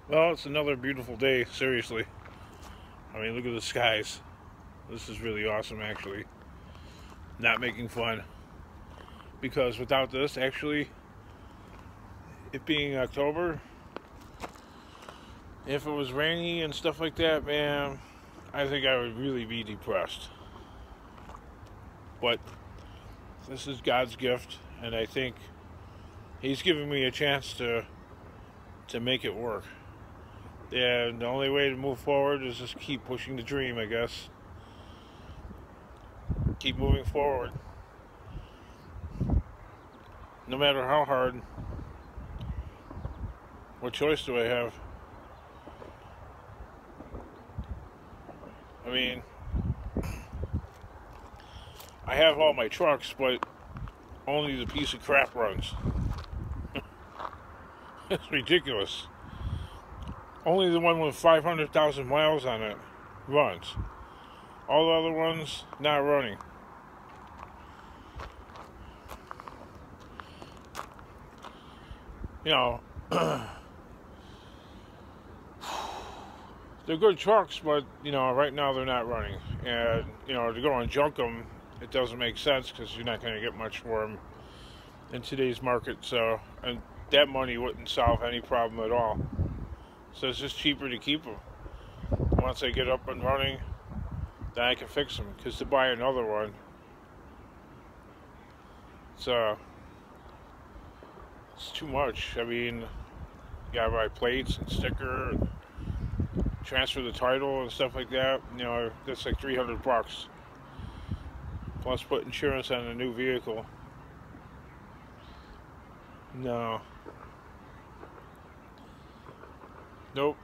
Well, it's another beautiful day, seriously. I mean, look at the skies. This is really awesome, actually. Not making fun. Because without this, actually, it being October, if it was rainy and stuff like that, man, I think I would really be depressed. But this is God's gift, and I think He's giving me a chance to make it work. And the only way to move forward is just keep pushing the dream, I guess. Keep moving forward. No matter how hard. What choice do I have? I mean, I have all my trucks, but only the piece of crap runs. It's ridiculous. Only the one with 500,000 miles on it runs. All the other ones, not running. You know, they're good trucks, but, you know, right now they're not running. And, you know, to go and junk them, it doesn't make sense because you're not going to get much for them in today's market. So, and that money wouldn't solve any problem at all. So it's just cheaper to keep them. Once they get up and running, then I can fix them. Because to buy another one, it's too much. I mean, you gotta buy plates and sticker, and transfer the title and stuff like that. You know, that's like $300. Plus put insurance on a new vehicle. No. Nope.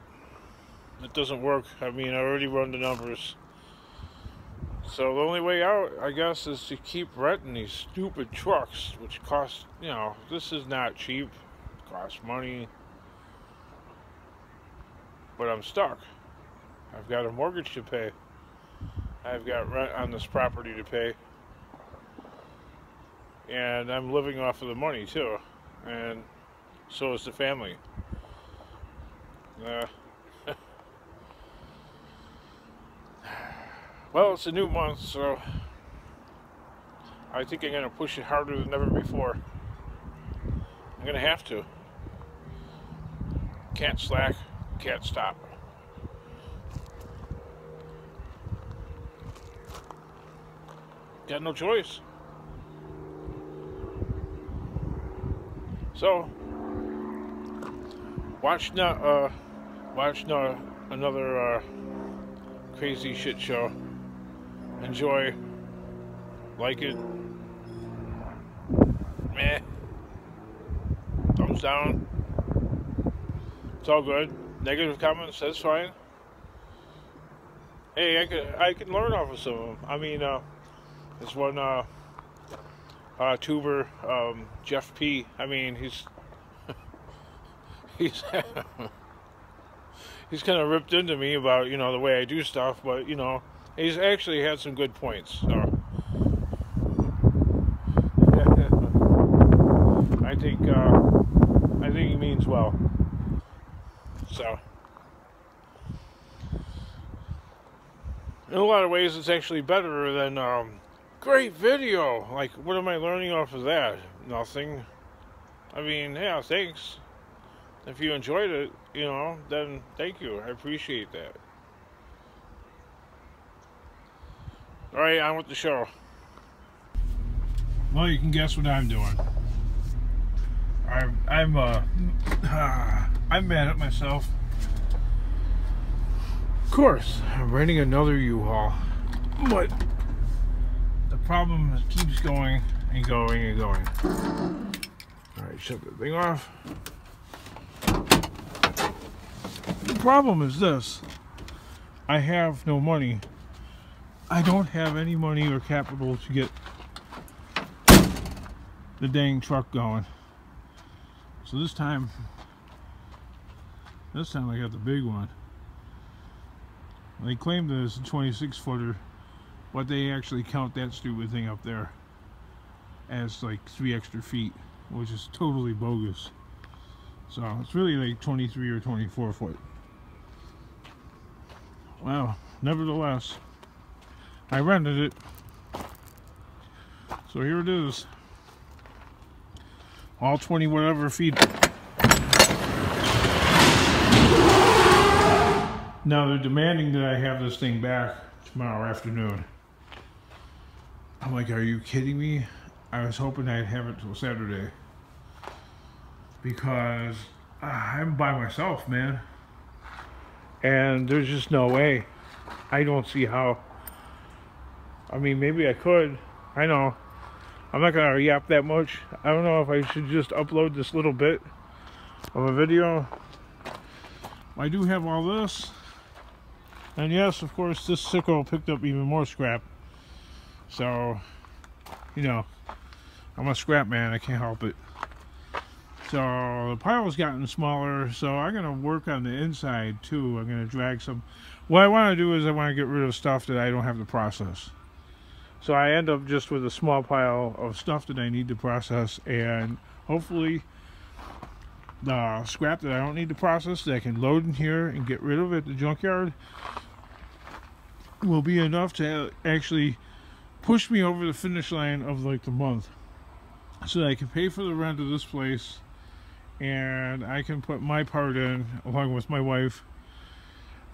It doesn't work. I mean, I already run the numbers. So the only way out, I guess, is to keep renting these stupid trucks, which cost, you know, this is not cheap. It costs money. But I'm stuck. I've got a mortgage to pay. I've got rent on this property to pay. And I'm living off of the money, too. And so is the family. Well, it's a new month, so I think I'm going to push it harder than ever before. I'm going to have to. Can't slack, can't stop. Got no choice. So, watch another crazy shit show. Enjoy. Like it. Meh. Thumbs down. It's all good. Negative comments, that's fine. Hey, I can learn off of some of them. I mean, there's one tuber, Jeff P. I mean, he's he's kind of ripped into me about, you know, the way I do stuff, but, you know, he's actually had some good points. So I think he means well. So in a lot of ways, it's actually better than great video. Like, what am I learning off of that? Nothing. I mean, yeah, thanks. If you enjoyed it, you know, then thank you. I appreciate that. Alright, on with the show. Well, you can guess what I'm doing. I'm mad at myself. Of course, I'm renting another U-Haul. But the problem is it keeps going and going and going. Alright, shut the thing off. The problem is this. I have no money. I don't have any money or capital to get the dang truck going. So this time I got the big one. They claim that it's a 26-footer, but they actually count that stupid thing up there as like 3 extra feet, which is totally bogus. So it's really like 23 or 24 foot. Well, nevertheless, I rented it. So here it is. All 20 whatever feet. Now they're demanding that I have this thing back tomorrow afternoon. I'm like, are you kidding me? I was hoping I'd have it till Saturday. Because I'm by myself, man. And there's just no way. I don't see how. I mean, maybe I could. I know. I'm not going to yap that much. I don't know if I should just upload this little bit of a video. I do have all this. And yes, of course, this sicko picked up even more scrap. So, you know, I'm a scrap man. I can't help it. So the pile's gotten smaller. So I'm going to work on the inside too. I'm going to drag some. What I want to do is I want to get rid of stuff that I don't have to process. So I end up just with a small pile of stuff that I need to process, and hopefully the scrap that I don't need to process that I can load in here and get rid of at the junkyard will be enough to actually push me over the finish line of like the month, so that I can pay for the rent of this place and I can put my part in along with my wife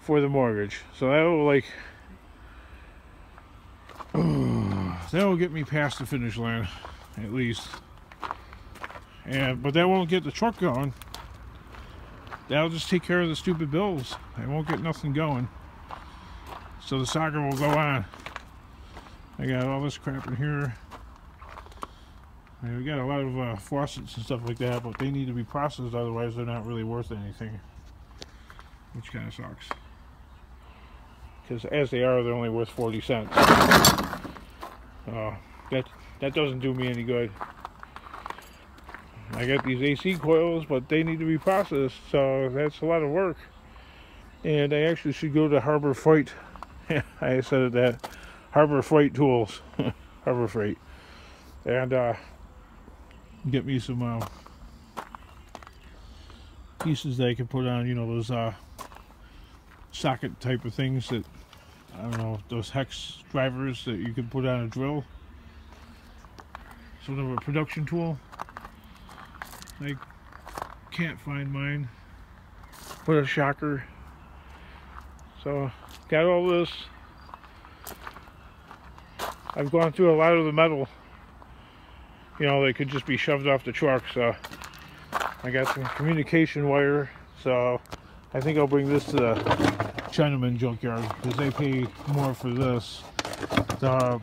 for the mortgage. So that will like that will get me past the finish line at least. But that won't get the truck going. That'll just take care of the stupid bills. I won't get nothing going. So the saga will go on. I got all this crap in here. We got a lot of faucets and stuff like that, but they need to be processed, otherwise they're not really worth anything. Which kind of sucks. Because as they are, they're only worth 40 cents. That doesn't do me any good. I got these AC coils, but they need to be processed, so that's a lot of work. And I actually should go to Harbor Freight. I said that. Harbor Freight Tools. Harbor Freight. And get me some pieces that I can put on, you know, those socket type of things that, I don't know, those hex drivers that you can put on a drill. Sort of a production tool. I can't find mine. What a shocker. So, got all this. I've gone through a lot of the metal. You know, they could just be shoved off the truck, so I got some communication wire, so I think I'll bring this to the Chinaman junkyard, because they pay more for this. The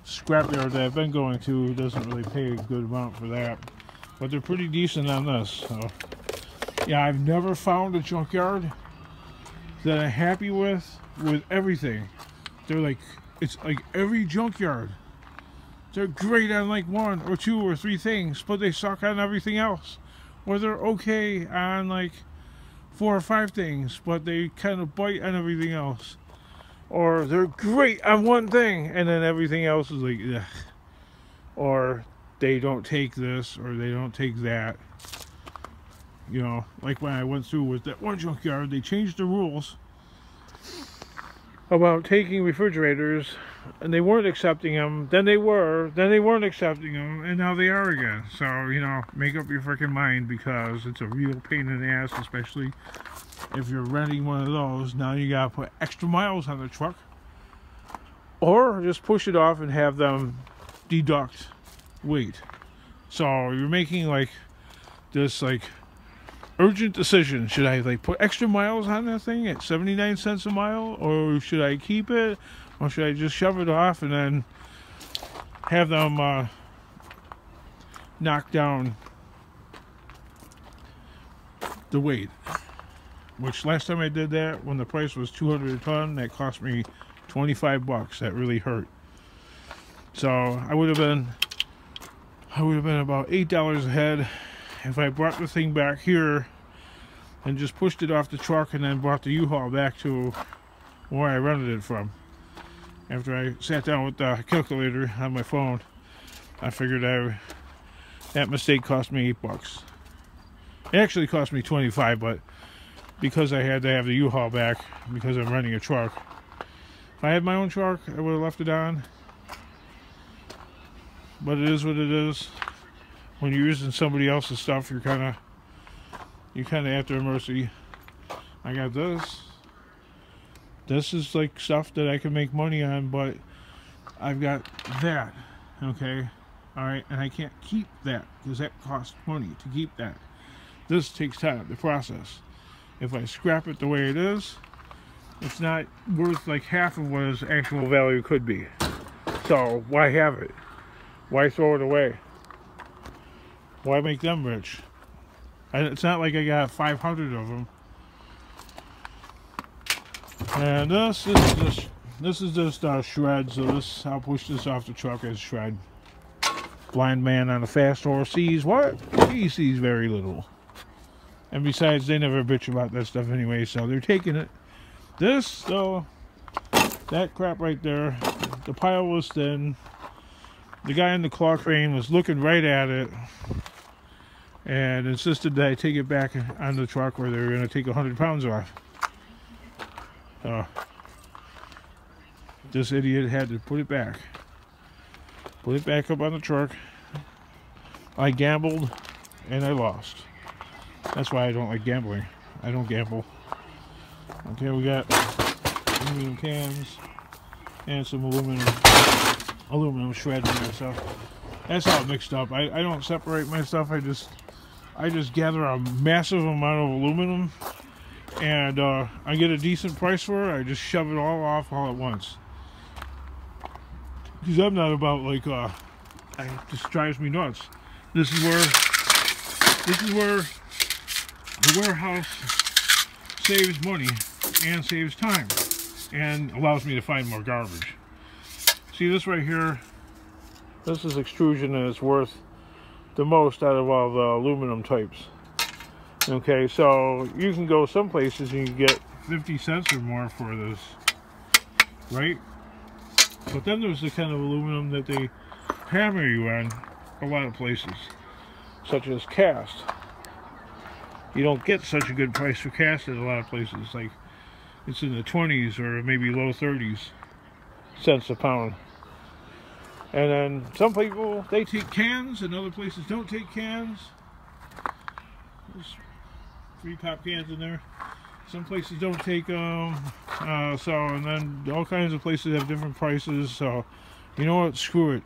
scrapyard that I've been going to doesn't really pay a good amount for that, but they're pretty decent on this. So yeah, I've never found a junkyard that I'm happy with everything. They're like, it's like every junkyard, they're great on like 1 or 2 or 3 things, but they suck on everything else. Or they're okay on like 4 or 5 things, but they kind of bite on everything else. Or they're great on one thing, and then everything else is like, ugh. Or they don't take this, or they don't take that. You know, like when I went through with that one junkyard, they changed the rules about taking refrigerators, and they weren't accepting them. Then they were, then they weren't accepting them, and now they are again. So, you know, make up your freaking mind, because it's a real pain in the ass, especially if you're renting one of those. Now you gotta put extra miles on the truck, or just push it off and have them deduct weight. So you're making like this like urgent decision. Should I like put extra miles on that thing at 79 cents a mile, or should I keep it, or should I just shove it off and then have them knock down the weight? Which last time I did that, when the price was $200 a ton, that cost me 25 bucks. That really hurt. So I would have been about $8 ahead if I brought the thing back here and just pushed it off the truck and then brought the U-Haul back to where I rented it from. After I sat down with the calculator on my phone, I figured that mistake cost me $8. It actually cost me $25, but because I had to have the U-Haul back because I'm renting a truck. If I had my own truck, I would have left it on. But it is what it is. When you're using somebody else's stuff, you're kind of at their mercy. I got this. This is like stuff that I can make money on, but I've got that. Okay, all right, and I can't keep that because that costs money to keep that. This takes time to process. If I scrap it the way it is, it's not worth like half of what its actual value could be. So why have it? Why throw it away? Why make them rich? It's not like I got 500 of them. And this is just shred. So this, I'll push this off the truck as shred. Blind man on a fast horse sees what? He sees very little. And besides, they never bitch about that stuff anyway, so they're taking it. This, though, that crap right there, the pile was thin. The guy in the claw crane was looking right at it and insisted that I take it back on the truck where they were going to take 100 pounds off. This idiot had to put it back. Put it back up on the truck. I gambled and I lost. That's why I don't like gambling. I don't gamble. Okay, we got aluminum cans and some aluminum shred in there. So that's all mixed up. I don't separate my stuff. I just gather a massive amount of aluminum, and I get a decent price for it. I just shove it all off all at once. Because I'm not about like it just drives me nuts. This is where the warehouse saves money and saves time and allows me to find more garbage. See this right here? This is extrusion, and it's worth the most out of all the aluminum types. Okay, so you can go some places and you can get 50 cents or more for this, right? But then there's the kind of aluminum that they hammer you on a lot of places, such as cast. You don't get such a good price for cast at a lot of places. Like, it's in the 20s or maybe low 30s cents a pound. And then some people, they take cans, and other places don't take cans. There's 3 pop cans in there. Some places don't take them. And then all kinds of places have different prices. So, you know what? Screw it.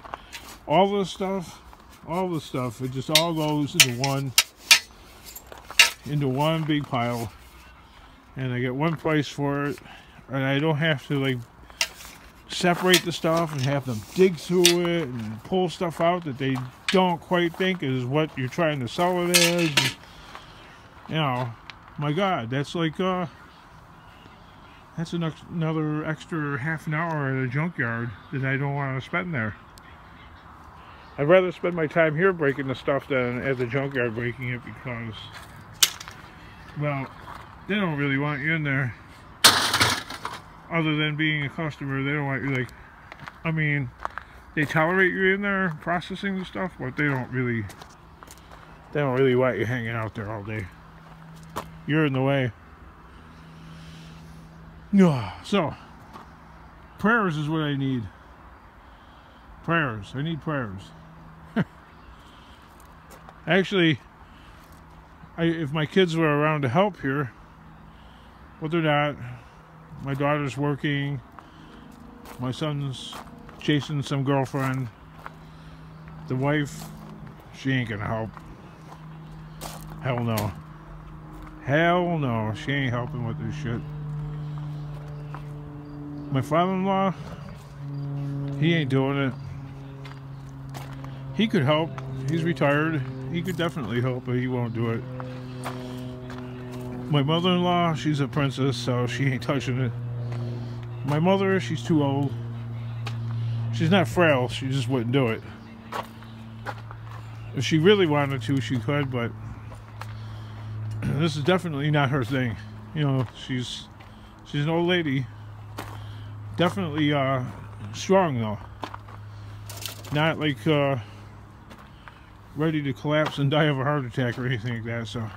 All this stuff, it just all goes into one big pile. And I get one price for it. And I don't have to, like, separate the stuff and have them dig through it and pull stuff out that they don't quite think is what you're trying to sell it as. You know, my God, that's like that's another extra half an hour at a junkyard that I don't want to spend there. I'd rather spend my time here breaking the stuff than at the junkyard breaking it, because, well, they don't really want you in there. Other than being a customer, they don't want you, like, I mean, they tolerate you in there processing the stuff, but they don't really want you hanging out there all day. You're in the way. So, prayers is what I need. Prayers. I need prayers. Actually, if my kids were around to help here, but they're not. My daughter's working. My son's chasing some girlfriend. The wife, she ain't gonna help. Hell no. Hell no. She ain't helping with this shit. My father-in-law, he ain't doing it. He could help. He's retired. He could definitely help, but he won't do it. My mother-in-law, she's a princess, so she ain't touching it. My mother, she's too old. She's not frail, she just wouldn't do it. If she really wanted to, she could, but this is definitely not her thing. You know, she's an old lady. Definitely strong, though. Not like ready to collapse and die of a heart attack or anything like that, so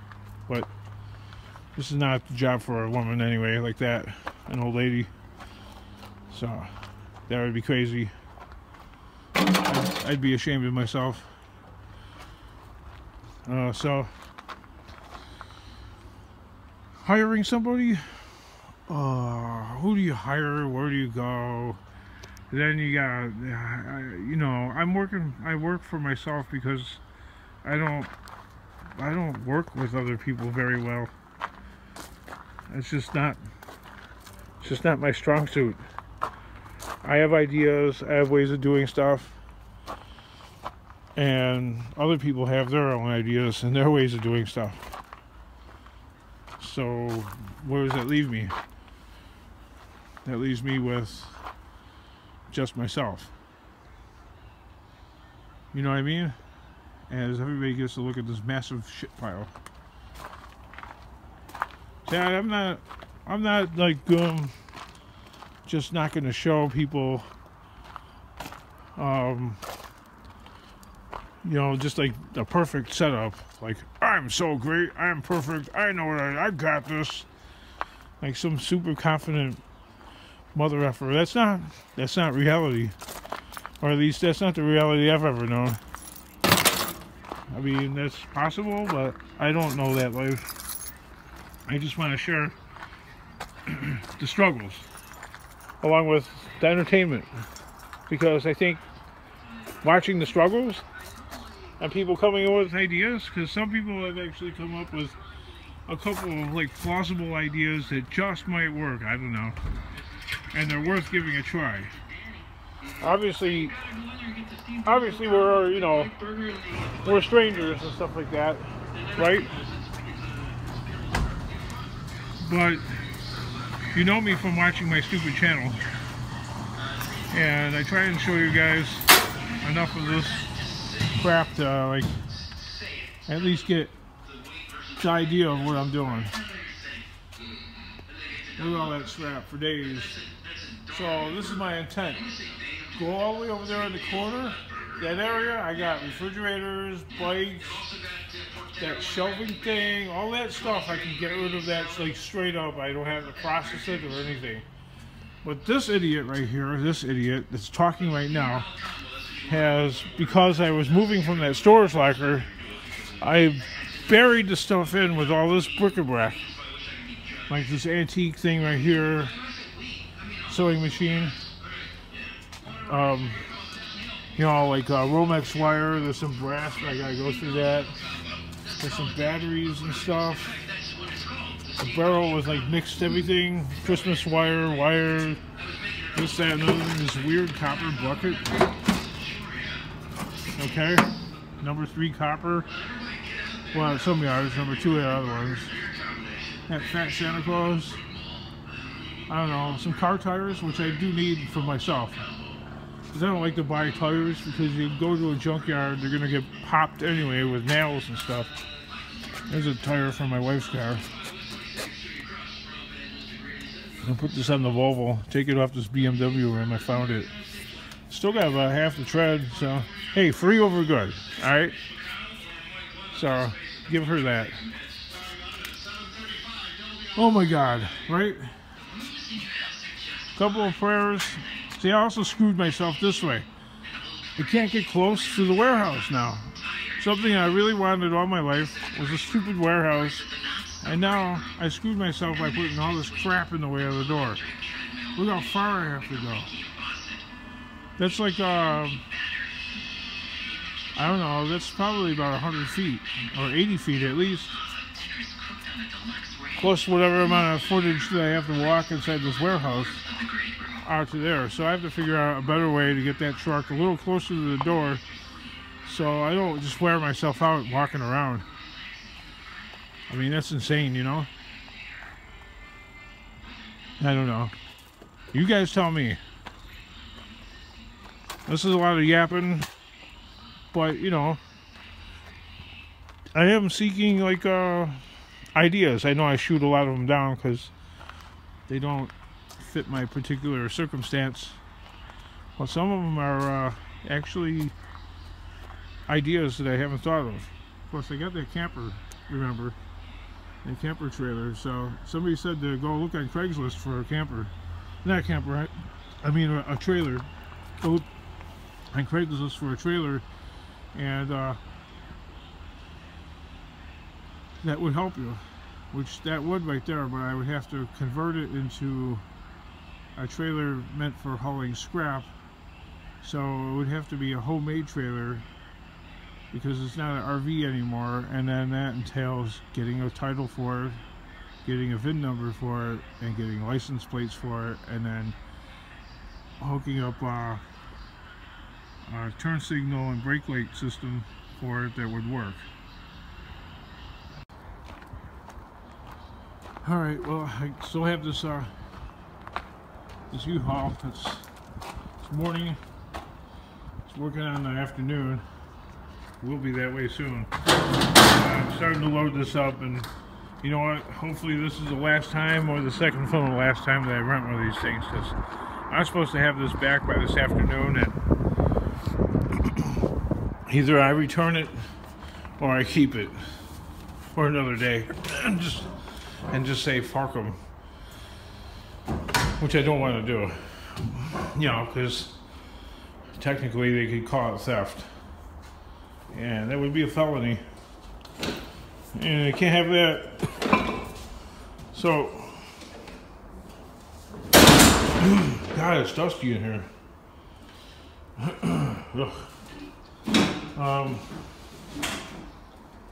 This is not the job for a woman anyway, like that, an old lady. So that would be crazy. I'd be ashamed of myself. So hiring somebody, who do you hire? Where do you go? Then you got, you know, I work for myself because I don't work with other people very well. It's just not my strong suit. I have ideas, I have ways of doing stuff, and other people have their own ideas and their ways of doing stuff. So where does that leave me? That leaves me with just myself. You know what I mean? As everybody gets to look at this massive shit pile. See, I'm not like just not going to show people, you know, just like the perfect setup. Like, I'm so great, I'm perfect, I know what I got this. Like some super confident mother effer. That's not reality. Or at least that's not the reality I've ever known. I mean, that's possible, but I don't know that life. I just want to share the struggles along with the entertainment, because I think watching the struggles and people coming up with ideas, because some people have actually come up with a couple of like plausible ideas that just might work, I don't know, and they're worth giving a try. Obviously we're, you know, we're strangers and stuff like that, right? But you know me from watching my stupid channel, and I try and show you guys enough of this crap to like at least get the idea of what I'm doing. Look at all that scrap for days. So this is my intent. Go all the way over there in the corner, that area. I got refrigerators, bikes, that shelving thing, all that stuff. I can get rid of that like straight up. I don't have to process it or anything. But this idiot right here, this idiot that's talking right now, has, because I was moving from that storage locker, I buried the stuff in with all this bric-a-brac. Like this antique thing right here, sewing machine. You know, like Romex wire. There's some brass, but I gotta go through that. There's some batteries and stuff. The barrel was like mixed everything. Christmas wire, this, that, and other. This weird copper bucket. Okay, number 3 copper. Well, at some yards, number 2 at other ones. That fat Santa Claus. I don't know, some car tires, which I do need for myself. Because I don't like to buy tires, because you go to a junkyard, they're going to get popped anyway with nails and stuff. There's a tire for my wife's car. I'll put this on the Volvo, take it off this BMW rim. I found it. Still got about half the tread, so hey, free over good, alright? So, give her that. Oh my God, right? Couple of prayers. See, I also screwed myself this way. I can't get close to the warehouse now. Something I really wanted all my life was a stupid warehouse, and now I screwed myself by putting all this crap in the way of the door. Look how far I have to go. That's like, I don't know, that's probably about 100 feet, or 80 feet at least. Plus whatever amount of footage that I have to walk inside this warehouse out to there. So I have to figure out a better way to get that truck a little closer to the door, so I don't just wear myself out walking around. I mean, that's insane, you know? I don't know. You guys tell me. This is a lot of yapping, but, you know, I am seeking, like, ideas. I know I shoot a lot of them down because they don't fit my particular circumstance. Well, some of them are actually ideas that I haven't thought of. Plus, I got that camper, remember? a camper trailer. So somebody said to go look on Craigslist for a camper, not a camper, right? I mean a trailer. Go on Craigslist for a trailer, and that would help you, which that would right there, but I would have to convert it into a trailer meant for hauling scrap. So it would have to be a homemade trailer, because it's not an RV anymore, and then that entails getting a title for it, getting a VIN number for it, and getting license plates for it, and then hooking up a turn signal and brake light system for it that would work. Alright, well, I still have this this U-Haul. It's morning. It's working on the afternoon. It will be that way soon. I'm starting to load this up, and you know what? Hopefully this is the last time, or the second from the last time, that I rent one of these things, because I'm supposed to have this back by this afternoon, and either I return it or I keep it for another day and just say fuck them, which I don't want to do, you know, because technically they could call it theft, and that would be a felony, and I can't have that. So God, it's dusty in here.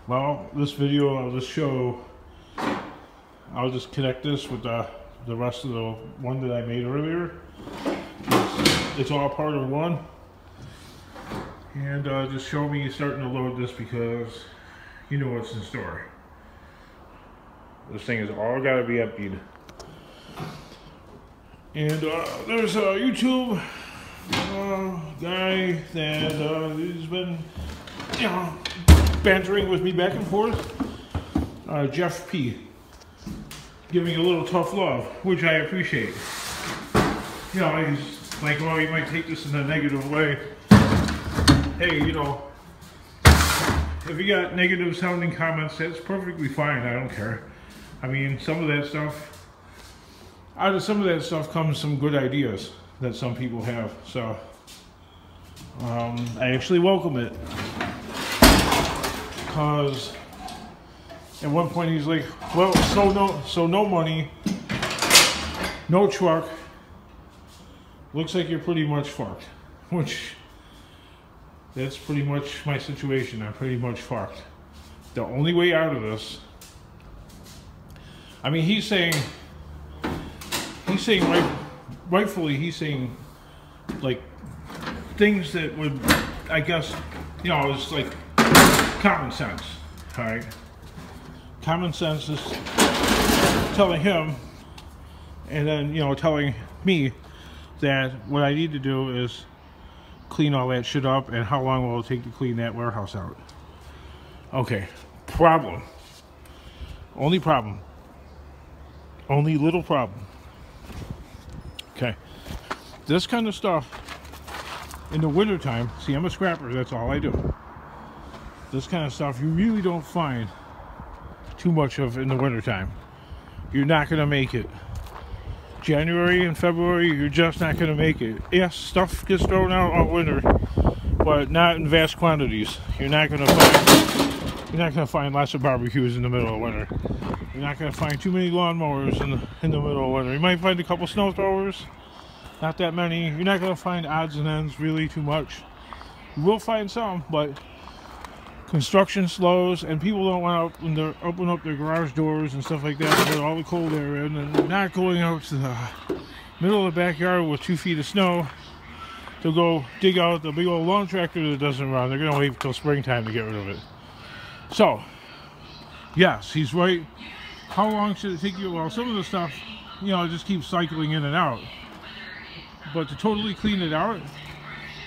Well, this video, I'll just show, I'll just connect this with the rest of the one that I made earlier. It's all part of one. And just show me starting to load this, because you know what's in store. This thing is all got to be emptied. And there's a YouTube guy that has been, you know, bantering with me back and forth. Jeff P. Giving a little tough love, which I appreciate. You know, he's like, well, you might take this in a negative way. Hey, you know, if you got negative sounding comments, that's perfectly fine. I don't care. I mean, some of that stuff, out of some of that stuff comes some good ideas that some people have. So I actually welcome it, because at one point he's like, well, so no money, no truck, looks like you're pretty much fucked. Which, that's pretty much my situation. I'm pretty much fucked. The only way out of this, I mean, he's saying rightfully, he's saying like things that would, I guess, you know, it's like common sense. All right, common sense is telling him, and then, you know, telling me that what I need to do is clean all that shit up, and how long will it take to clean that warehouse out. Okay, problem. Only problem. Only little problem. Okay, this kind of stuff in the wintertime, see, I'm a scrapper, that's all I do. This kind of stuff you really don't find too much of in the wintertime. You're not going to make it. January and February, you're just not going to make it. Yes, stuff gets thrown out all winter, but not in vast quantities. You're not going to find lots of barbecues in the middle of winter. You're not going to find too many lawnmowers in the middle of winter. You might find a couple snow throwers, not that many. You're not going to find odds and ends really too much. You will find some, but construction slows, and people don't want to open up their garage doors and stuff like that to get all the cold air in, and they're not going out to the middle of the backyard with 2 feet of snow to go dig out the big old lawn tractor that doesn't run. They're going to wait until springtime to get rid of it. So, yes, he's right. How long should it take you? Well, some of the stuff, you know, just keeps cycling in and out. But to totally clean it out,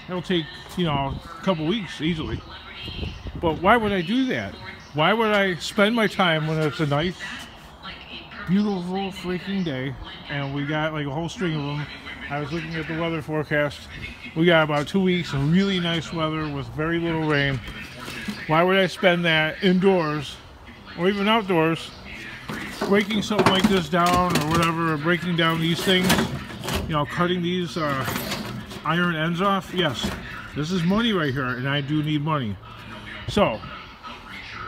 it'll take, you know, a couple weeks easily. But why would I do that? Why would I spend my time when it's a nice, beautiful freaking day, and we got like a whole string of them? I was looking at the weather forecast. We got about 2 weeks of really nice weather with very little rain. Why would I spend that indoors or even outdoors breaking something like this down or whatever, or breaking down these things, you know, cutting these iron ends off, yes, this is money right here, and I do need money. So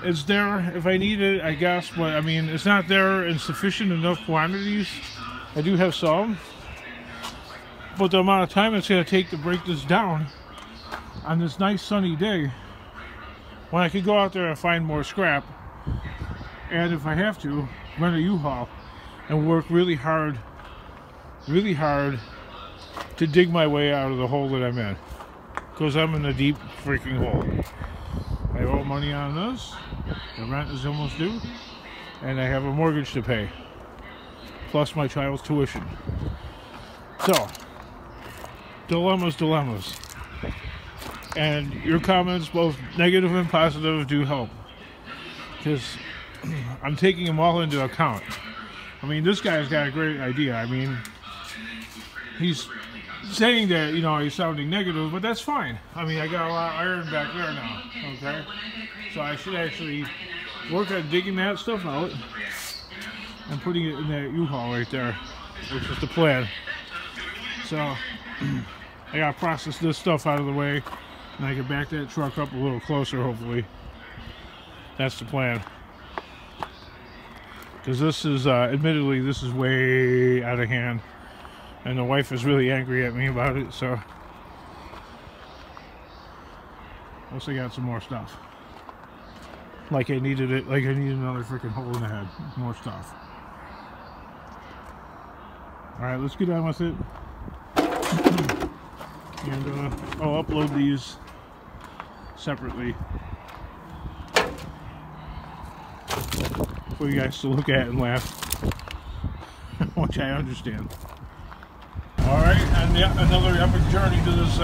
it's there if I need it, I guess, but I mean, it's not there in sufficient enough quantities. I do have some, but the amount of time it's going to take to break this down on this nice sunny day, when I could go out there and find more scrap, and if I have to, rent a U-Haul and work really hard to dig my way out of the hole that I'm in, because I'm in a deep freaking hole. I owe money on this, the rent is almost due, and I have a mortgage to pay, plus my child's tuition. So, dilemmas. And your comments, both negative and positive, do help, because I'm taking them all into account. I mean, this guy's got a great idea. I mean, he's saying that, you know, he's sounding negative, but that's fine. I mean, I got a lot of iron back there now, okay? So I should actually work on digging that stuff out and putting it in that U-Haul right there, which is the plan. So I gotta process this stuff out of the way, and I can back that truck up a little closer, hopefully. That's the plan. Because this is, admittedly, this is way out of hand. And the wife is really angry at me about it, so. Also got some more stuff. Like I needed it, like I need another freaking hole in the head. More stuff. Alright, let's get on with it. And I'll upload these separately for you guys to look at and laugh, which I understand. Alright, and yet another epic journey to this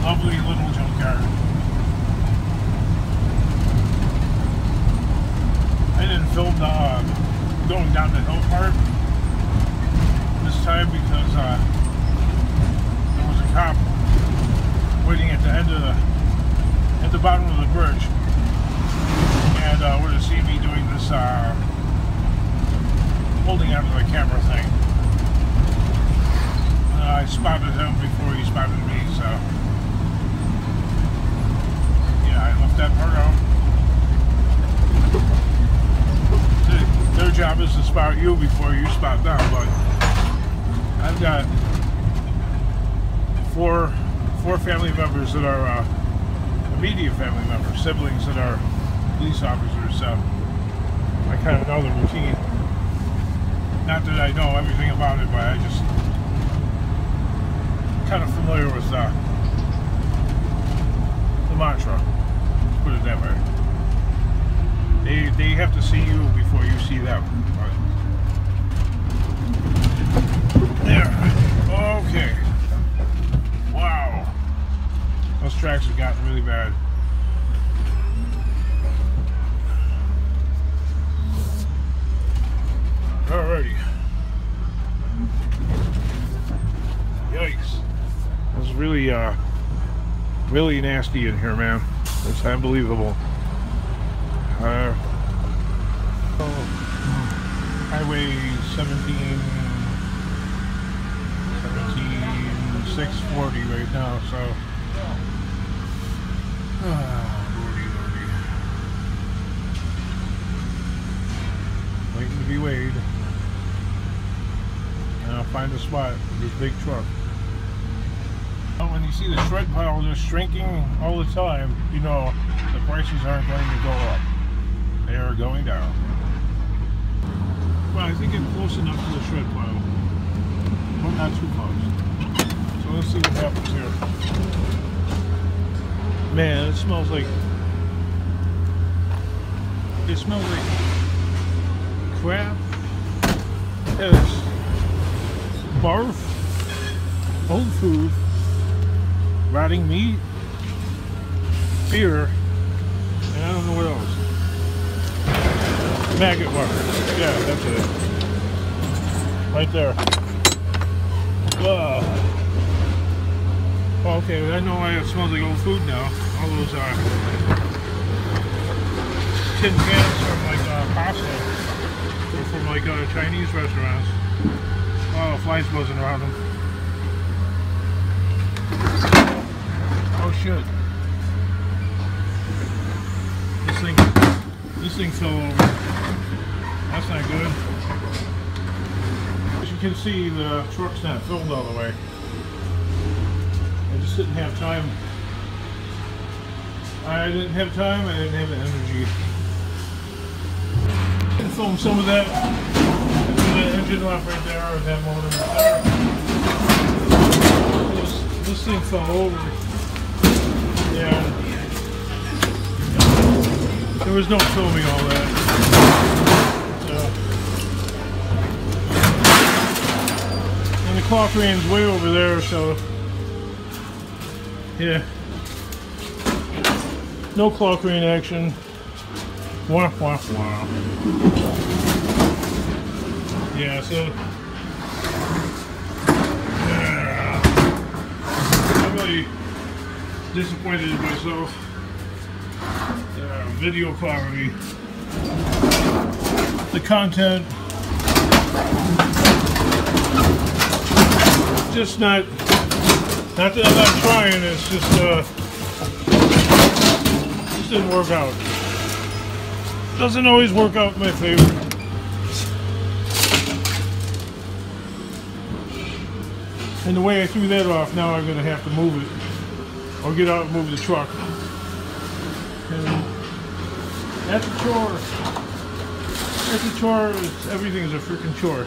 lovely little junkyard. I didn't film the going down the hill part this time because there was a cop waiting at the end of at the bottom of the bridge, and would have seen me doing this holding onto the camera thing. I spotted him before he spotted me, so yeah, I left that part out. Their job is to spot you before you spot them, but I've got four family members that are immediate family members, siblings that are police officers, so I kind of know the routine. Not that I know everything about it, but I just kind of familiar with the mantra, let's put it that way. They have to see you before you see them. There. Okay. Wow. Those tracks have gotten really bad. Alrighty. Yikes. That's really, really nasty in here, man. It's unbelievable. Highway 640 right now, so lordy. Waiting to be weighed, and I'll find a spot for this big truck. When you see the shred pile just shrinking all the time, you know the prices aren't going to go up. They are going down. Well, I think I'm close enough to the shred pile, but not too close. So let's see what happens here. Man, it smells like crap, piss, barf, old food, rotting meat, beer, and I don't know what else. Maggot water. Yeah, that's it. Right there. Oh, okay, I know why it smells like old food now. All those tin cans from like pasta from like Chinese restaurants. Oh, flies buzzing around them. Oh shit! This thing fell over. That's not good. As you can see, the truck's not filled all the way. I just didn't have time. I didn't have time. I didn't have the energy. I can film some of that. That engine off right there, or that motor right there. This thing fell over. Yeah. There was no filming all that. And the clock rain's way over there, so yeah. No clock rain action. Wah wah wah. Yeah, so I'm really disappointed in myself. Video quality, the content, just not that I'm not trying, it's just didn't work out. Doesn't always work out in my favor. And the way I threw that off, now I'm going to have to move it or get out and move the truck. And that's a chore. That's a chore. Everything's a freaking chore.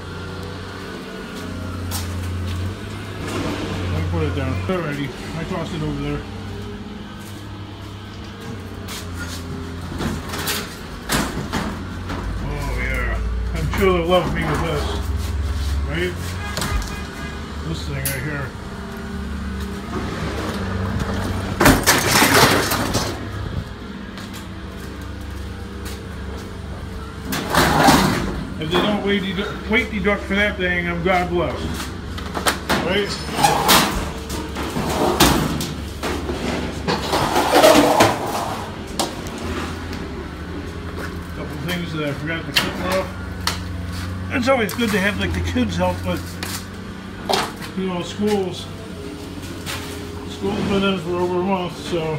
Let me put it down. Alrighty, I tossed it over there. Oh yeah, I'm sure they'll love me with this, right? This thing right here. If they don't weight deduct for that thing, I'm God blessed. Right? Couple things that I forgot to clip off. It's always good to have like the kids help, but you know, school's been in for over a month, so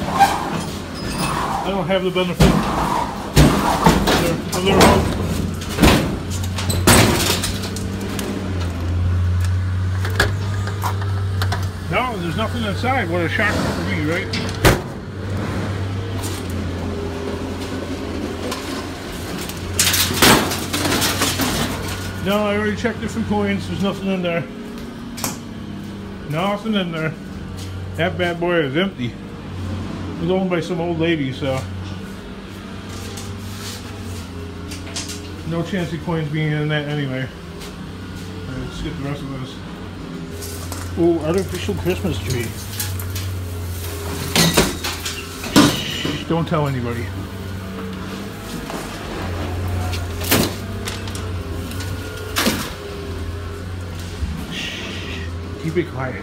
I don't have the benefit of their help. No, there's nothing inside. What a shocker for me, right? No, I already checked it for coins. There's nothing in there. Nothing in there. That bad boy is empty. It was owned by some old lady, so no chance of coins being in that anyway. Let's skip the rest of this. Ooh, artificial Christmas tree. Shh, don't tell anybody. Shh, keep it quiet.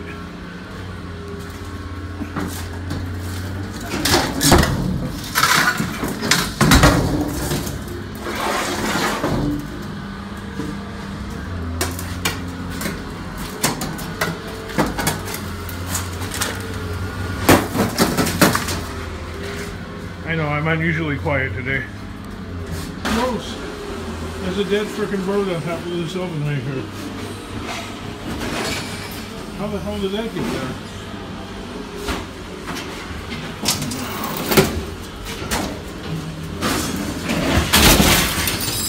I know, I'm unusually quiet today. Gross. There's a dead frickin' bird on top of this oven right here. How the hell did that get there?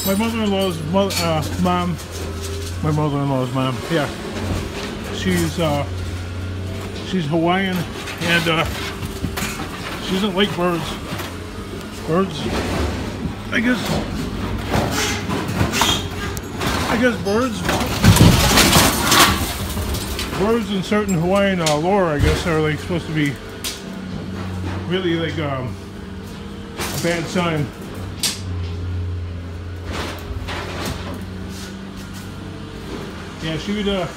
My mother-in-law's mom. My mother-in-law's mom. Yeah. She's Hawaiian and she doesn't like birds. Birds, I guess birds in certain Hawaiian lore, I guess, are like supposed to be really like a bad sign. Yeah, she would,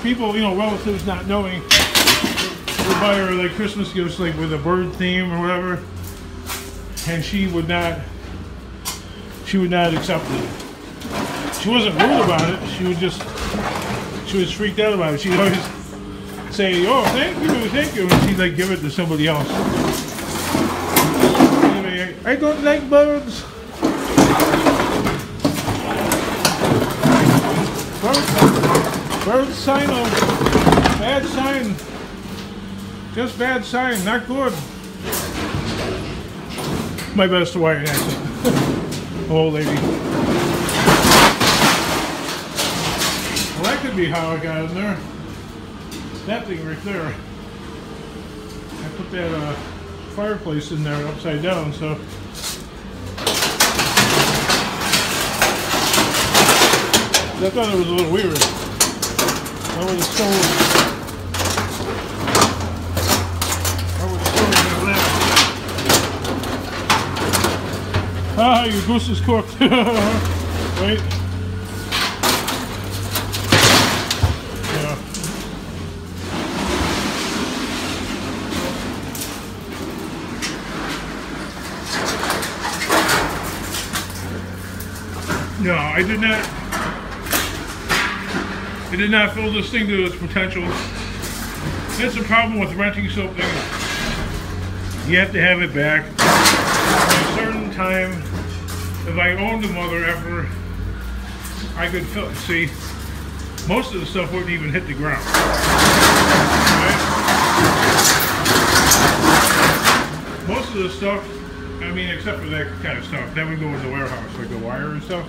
people, you know, relatives not knowing, would buy her like Christmas gifts like with a bird theme or whatever. and she would not accept it. She wasn't rude about it. She was freaked out about it. She'd always say, "Oh, thank you," and she'd like give it to somebody else. Anyway, I don't like birds. Bird sign of bad sign. Just bad sign, not good. My best Hawaiian accent. Old lady. Well, that could be how I got in there. That thing right there. I put that fireplace in there upside down, so. I thought it was a little weird. I would have stolen that. Ah, your goose is cooked. Right? Yeah. No, I did not fill this thing to its potential. That's the problem with renting something. You have to have it back at a certain time. If I owned the mother effer, I could fill. See, most of the stuff wouldn't even hit the ground. Right? Most of the stuff, I mean, except for that kind of stuff, that would go in the warehouse, like the wire and stuff.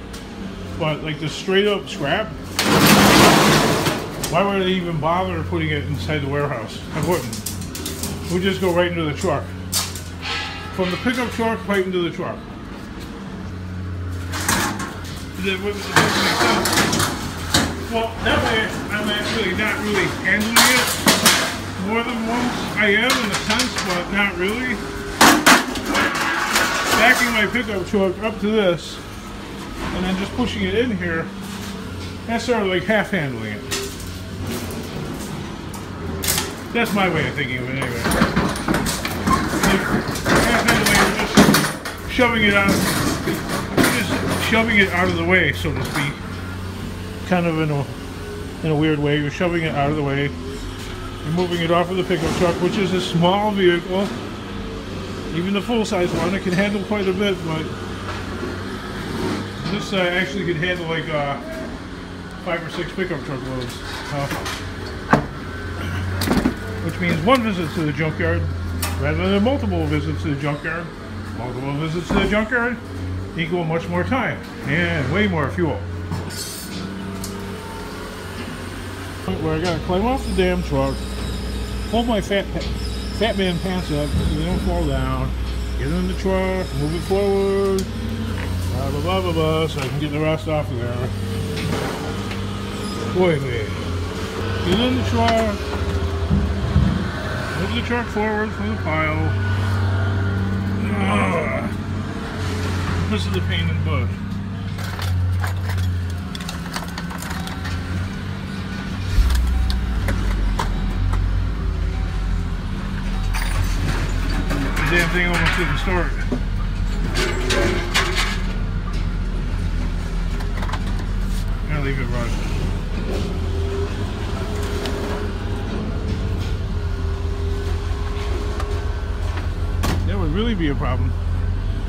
But like the straight up scrap, why would I even bother putting it inside the warehouse? I wouldn't. We'd just go right into the truck. From the pickup truck, right into the truck. That wouldn't make sense. Well, that way I'm actually not really handling it more than once. I am in a sense, but not really. Backing my pickup truck up to this, and then just pushing it in here, that's sort of like half handling it. That's my way of thinking of it anyway. Like, half handling it, just shoving it out. Shoving it out of the way, so to speak. Kind of in a weird way. You're shoving it out of the way. You're moving it off of the pickup truck, which is a small vehicle. Even the full-size one, it can handle quite a bit, but this actually could handle like 5 or 6 pickup truck loads. Which means one visit to the junkyard rather than multiple visits to the junkyard. Multiple visits to the junkyard equal much more time and way more fuel. Where I gotta climb off the damn truck, hold my fat man pants up so they don't fall down, get in the truck, move it forward, blah blah blah blah blah, so I can get the rest off of there. Boy, man. Get in the truck, move the truck forward from the pile. This is the pain in the butt. The damn thing almost didn't start. I'll leave it run. That would really be a problem.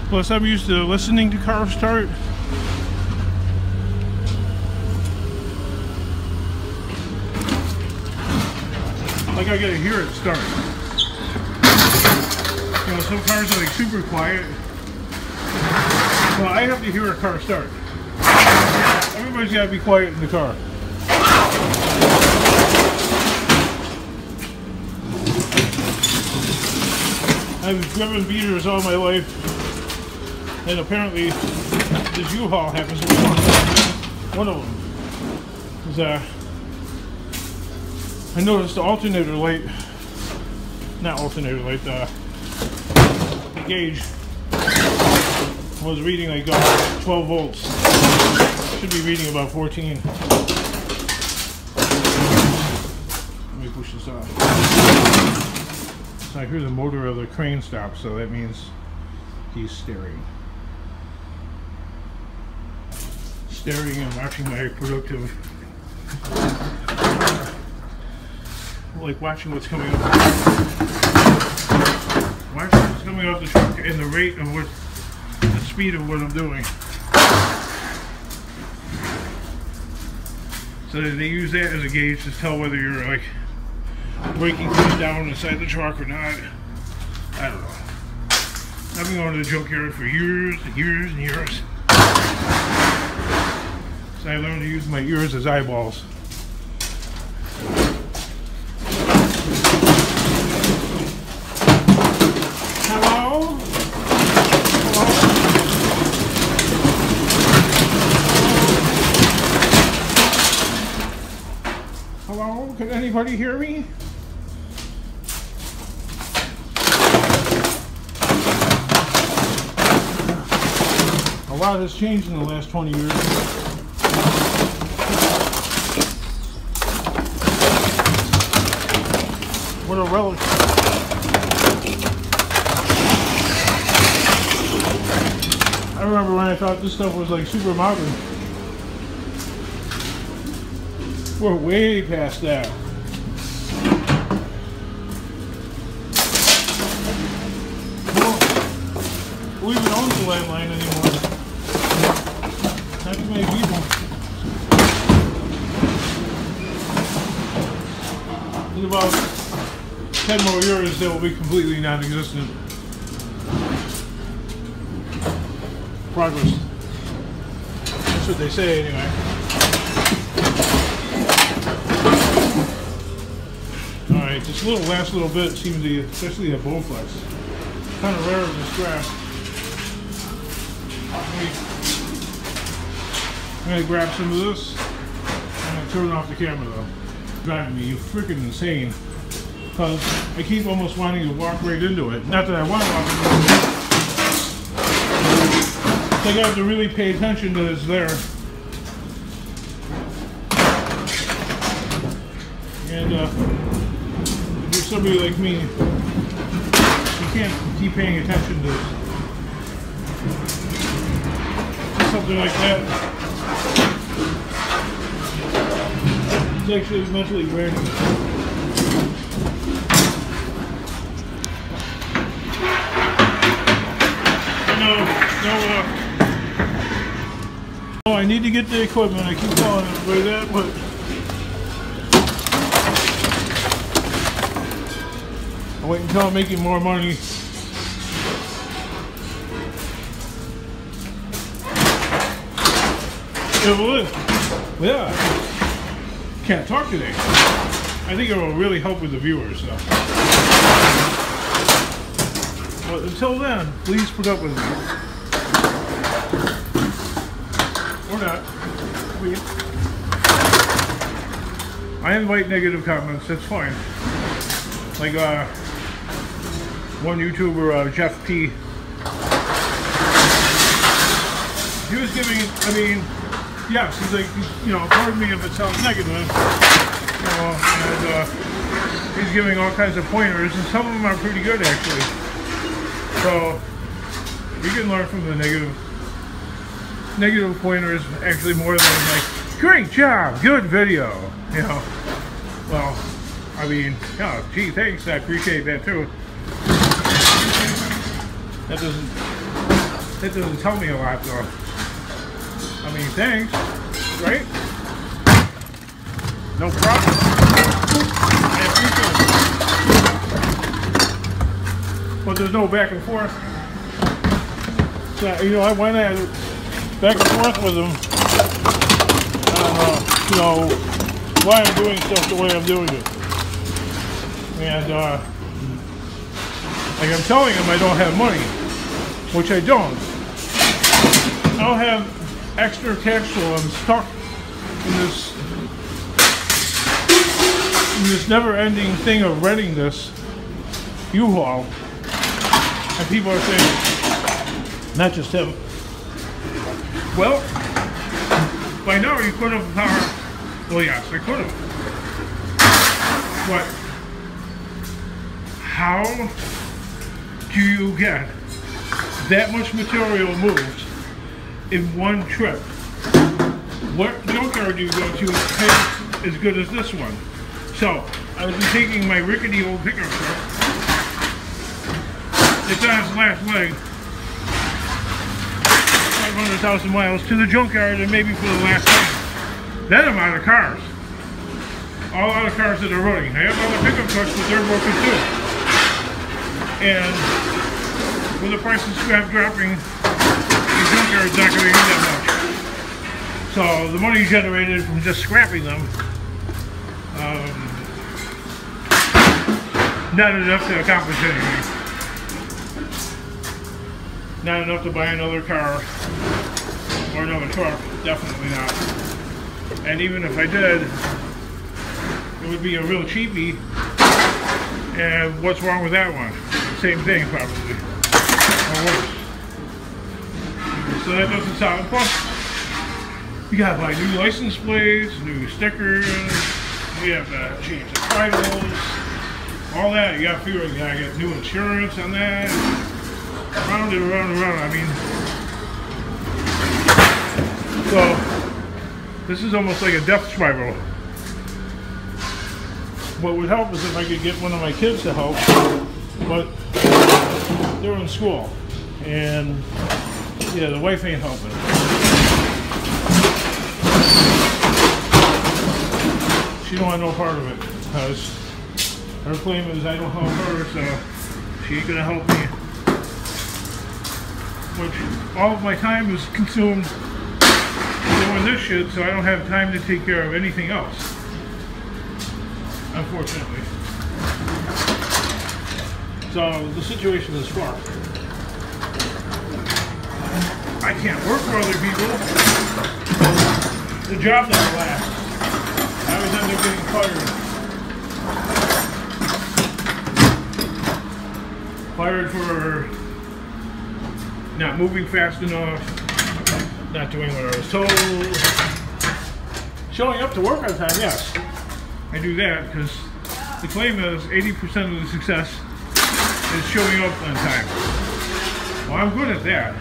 Plus, I'm used to listening to cars start. Like I gotta hear it start. You know, some cars are like super quiet. Well, I have to hear a car start. Everybody's gotta be quiet in the car. I've driven beaters all my life. And apparently, this U-Haul happens to be one of them. Because I noticed the alternator light, not alternator light, the gauge was reading like 12 volts. Should be reading about 14. Let me push this off. So I hear the motor of the crane stop, so that means He's staring. Staring and watching my productive, like watching what's coming up. Watching what's coming off the truck and the rate of what, the speed of what I'm doing. So they use that as a gauge to tell whether you're like breaking things down inside the truck or not. I don't know. I've been going to the junkyard for years and years and years. So I learned to use my ears as eyeballs. Hello? Hello? Can anybody hear me? A lot has changed in the last 20 years. What a relic. I remember when I thought this stuff was like super modern. We're way past that. Who even owns the landline anymore? Not too many people. In about 10 more years, they will be completely non-existent. Progress. That's what they say, anyway. Alright, this last little bit seems to, especially at Bowflex, kind of rare in this grass. I'm going to grab some of this. I'm going to turn off the camera though. Driving me freaking insane. Because I keep almost wanting to walk right into it. Not that I want to walk into it. So I have to really pay attention that it's there. And if you're somebody like me, you can't keep paying attention to something like that. It's actually mentally draining. No, I need to get the equipment. I keep telling everybody that, but I'll wait until I'm making more money. Yeah, can't talk today. I think it will really help with the viewers. So. But until then, please put up with me. Or not. I invite negative comments, that's fine. Like one YouTuber, Jeff P. He was giving, I mean, yes, he's like, you know, pardon me if it sounds negative, you know, and he's giving all kinds of pointers, and some of them are pretty good actually. So you can learn from the negative pointers actually more than like, great job, good video, you know. Well, I mean, oh, gee, thanks, I appreciate that too. That doesn't tell me a lot though. I mean, thanks, right? No problem. I appreciate it. But there's no back and forth. So, you know, I went at it back and forth with him. You know, why I'm doing stuff the way I'm doing it. And, like I'm telling him I don't have money, which I don't. I don't have extra cash flow. I'm stuck in this never-ending thing of renting this U-Haul. And people are saying, not just him, well, by now you could have power. Well, yes, I could have. But how do you get that much material moved in one trip. What junkyard do you go to as good as this one? So, I was taking my rickety old pickup truck. It's on its last leg. 500,000 miles to the junkyard, and maybe for the last time. Then I'm out of cars. All out of cars that are running. I have other pickup trucks, but they're broken too. And with the price of scrap dropping, the junkyard's not going to get that much. So the money generated from just scrapping them, not enough to accomplish anything. Not enough to buy another car or another truck, definitely not. And even if I did, it would be a real cheapie. And what's wrong with that one? Same thing, probably, or worse. So that doesn't sound. Plus, you gotta buy new license plates, new stickers. You have to change the titles, all that. You gotta figure you gotta get new insurance on that. Round and round and round. I mean, so this is almost like a death spiral. What would help is if I could get one of my kids to help, but they're in school, and yeah, the wife ain't helping. She don't want no part of it, because her claim is I don't help her, so she ain't gonna help me. Which all of my time is consumed doing this shit, so I don't have time to take care of anything else. Unfortunately. So the situation is fucked. I can't work for other people. The job doesn't last. I always end up getting fired. Fired for not moving fast enough, not doing what I was told. Showing up to work on time, yes. I do that because the claim is 80% of the success is showing up on time. Well, I'm good at that.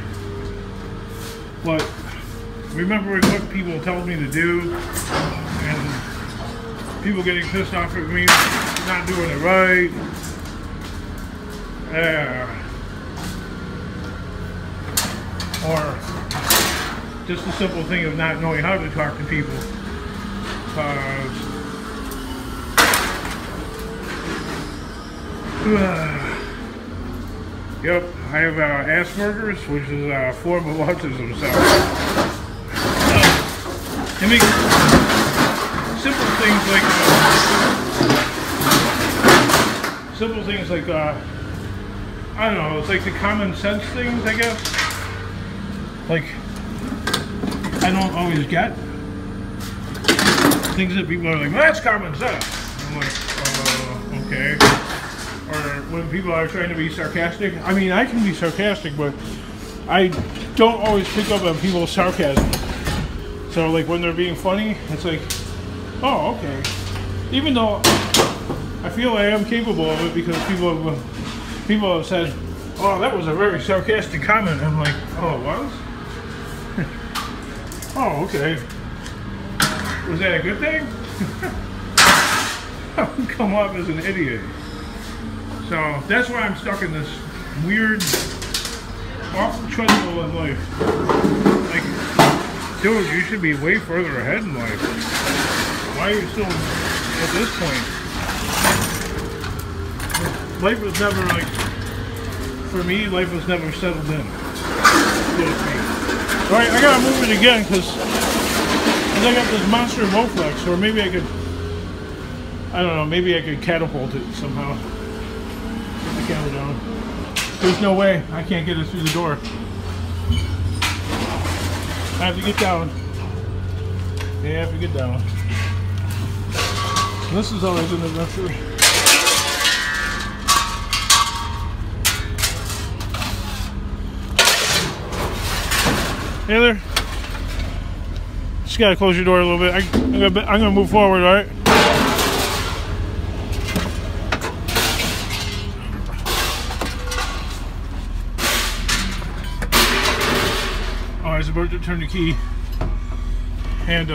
But remembering what people tell me to do and people getting pissed off at me not doing it right. Or just the simple thing of not knowing how to talk to people. Yep, I have Asperger's, which is a form of autism. So I mean, simple things like I don't know, it's like the common sense things, I guess. Like, I don't always get things that people are like, well, that's common sense. I'm like, okay. Or when people are trying to be sarcastic. I mean, I can be sarcastic, but I don't always pick up on people's sarcasm. So, like, when they're being funny, it's like, oh, okay. Even though I feel I am capable of it because people have said, oh, that was a very sarcastic comment. I'm like, oh, it was? Oh, okay. Was that a good thing? I would come off as an idiot. So that's why I'm stuck in this weird, awful treadmill in life. Like, dude, you should be way further ahead in life. Why are you still at this point? Life was never like, for me, life was never settled in. Alright, I gotta move it again because I got this monster Moflex, or maybe I could, I don't know, maybe I could catapult it somehow. Put the camera down. There's no way I can't get it through the door. I have to get down. Yeah, I have to get down. This is always an adventure. Hey there. Just gotta close your door a little bit. I'm gonna move forward, all right? about to turn the key and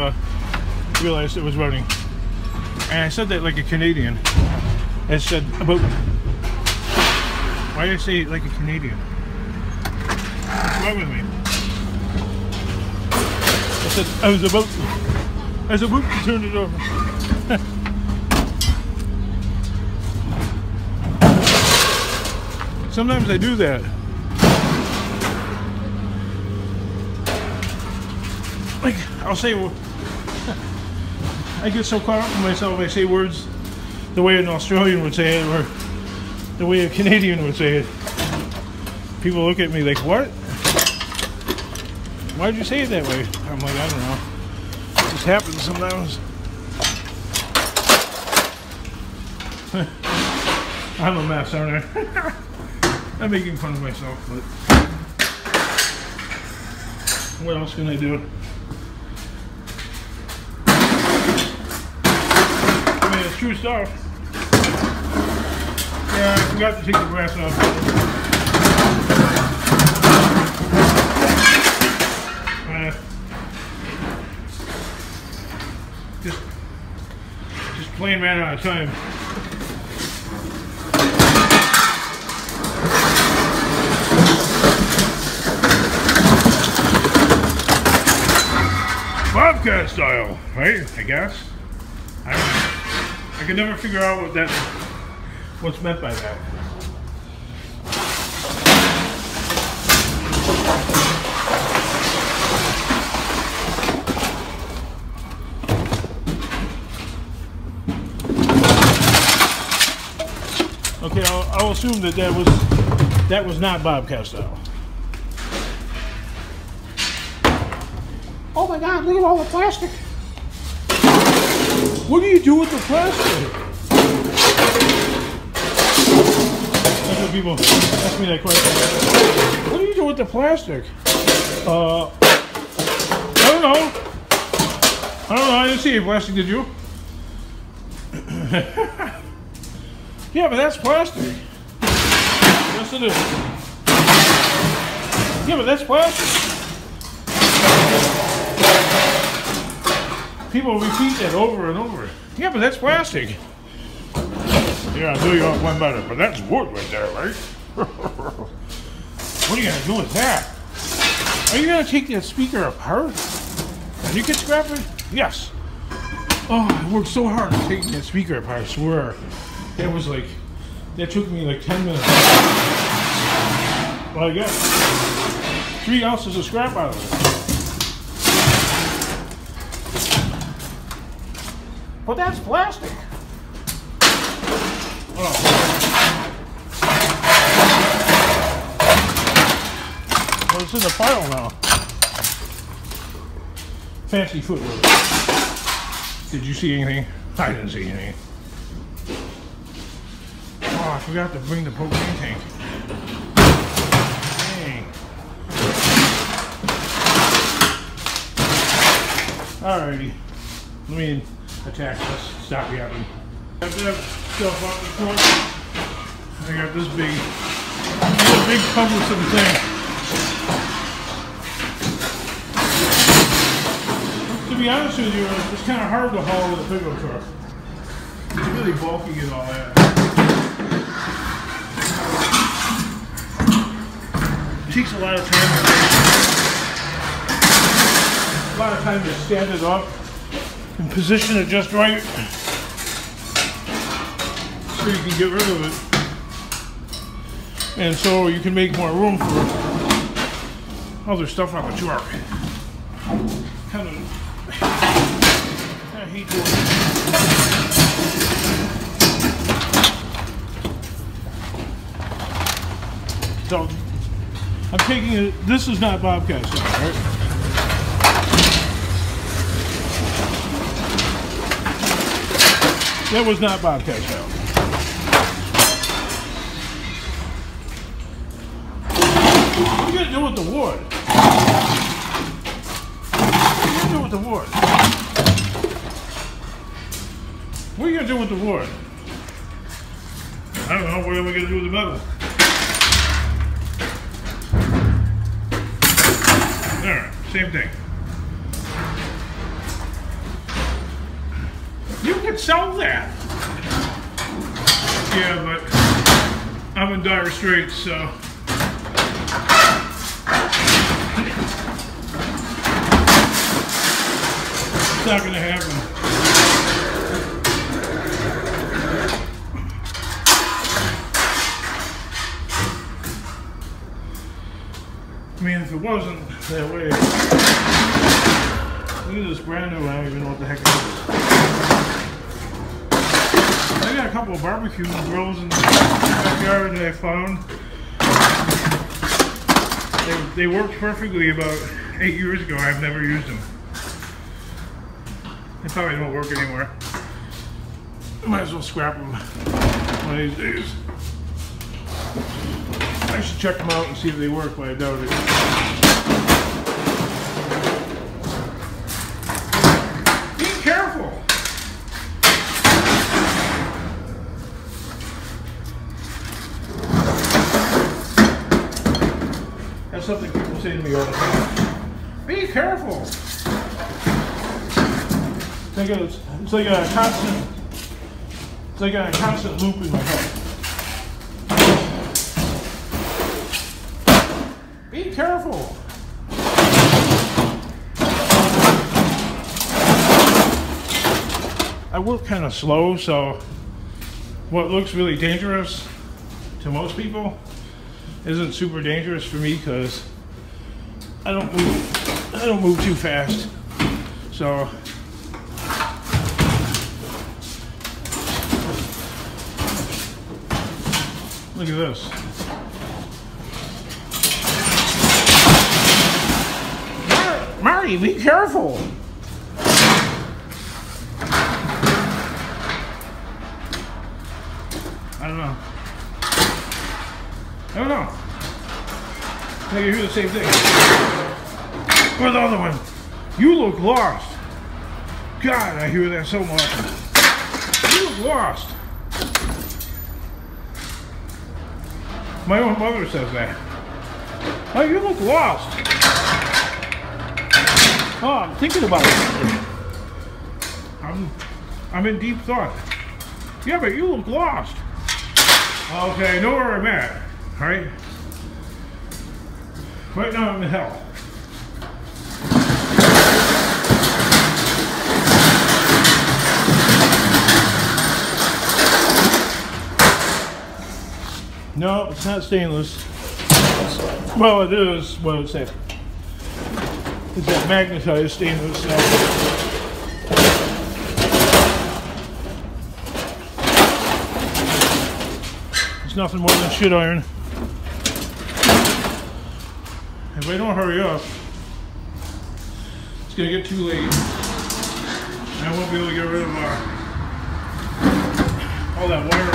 realized it was running. And I said that like a Canadian. I said about. Why did I say it like a Canadian? What's wrong with me? I said I was about to turn it over. Sometimes I do that. Like, I'll say, I get so caught up in myself, I say words the way an Australian would say it, or the way a Canadian would say it. People look at me like, what? Why'd you say it that way? I'm like, I don't know. It just happens sometimes. I'm a mess, aren't I? I'm making fun of myself, but what else can I do? I mean, it's true stuff. Yeah, I forgot to take the brass off. Just plain ran out of time. Bobcat style, right? I guess. I don't know. I can never figure out what's meant by that. Okay, I'll assume that was not Bobcat style. Oh my God, look at all the plastic. What do you do with the plastic? That's what people ask me that question. What do you do with the plastic? I don't know. I didn't see any plastic, did you? Yeah, but that's plastic. Yes, it is. Yeah, but that's plastic. People repeat that over and over. Yeah, but that's plastic. Yeah, I'll do you off one better, but that's wood right there, right? What are you gonna do with that? Are you gonna take that speaker apart? And you can scrap it? Yes. Oh, I worked so hard on taking that speaker apart, I swear. That took me like 10 minutes. Well, I got 3 ounces of scrap out of it. But that's plastic. Oh. Well, it's in the pile now. Fancy footwork. Did you see anything? I didn't see anything. Oh, I forgot to bring the propane tank. Dang. Alrighty. Let me attack this. Stop yapping. I have that stuff on the front. I got this big cumbersome thing. To be honest with you, it's kind of hard to haul with a pickup truck. It's really bulky and all that. It takes a lot of time to stand it up and position it just right so you can get rid of it, and so you can make more room for other stuff on the truck. Kind of hate doing it. So I'm taking it. This is not Bobcat style, right? That was not Bobcat style. What are you gonna do with the wood? What are you gonna do with the wood? What are you gonna do with the wood? I don't know. What are we gonna do with the metal? There. Same thing. You could sell that. Yeah, but I'm in dire straits, so. It's not gonna happen. I mean, if it wasn't that way, look at this brand new, I don't even know what the heck it is. I got a couple of barbecue grills in the backyard that I found. They worked perfectly about 8 years ago. I've never used them. They probably don't work anymore. Might as well scrap them one of these days. I should check them out and see if they work, but I doubt it. Be careful! That's something people say to me all the time. Be careful! It's like a constant loop in my head. Be careful! I work kind of slow, so what looks really dangerous to most people isn't super dangerous for me because I don't move too fast. So look at this. Marty, be careful! I don't know. I think you hear the same thing. Or the other one. You look lost. God, I hear that so much. You look lost. My own mother says that. Oh, you look lost. Oh, I'm thinking about it. I'm in deep thought. Yeah, but you look lost. Okay, I know where I'm at. Alright? Right now I'm in hell. No, it's not stainless. Well, it is. What would say? It's that magnetized stainless stuff. It's nothing more than shit iron. If I don't hurry up, it's gonna get too late. And I won't be able to get rid of all that wire.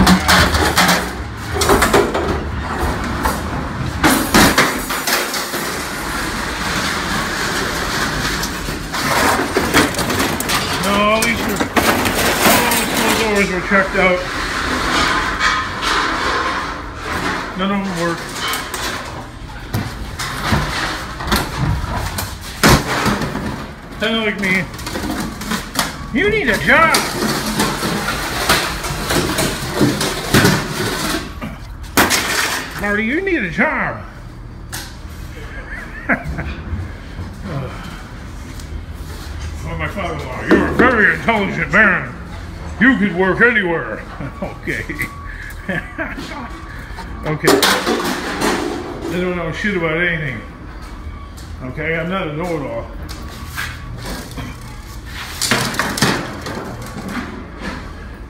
No, all these doors were checked out. None of them work. Kind of like me. You need a job. Marty, you need a job. Oh, my father-in-law, you're a very intelligent man. You could work anywhere. Okay. Okay. I don't know shit about anything. Okay, I'm not a know-it-all.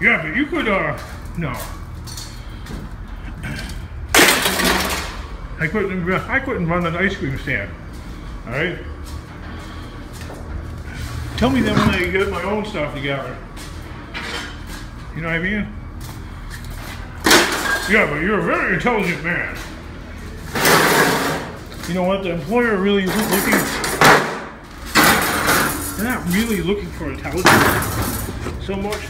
Yeah, but you could, no. I couldn't run an ice cream stand. Alright? Tell me that when I get my own stuff together. You know what I mean? Yeah, but you're a very intelligent man. You know what? The employer really isn't looking. They're not really looking for intelligence so much.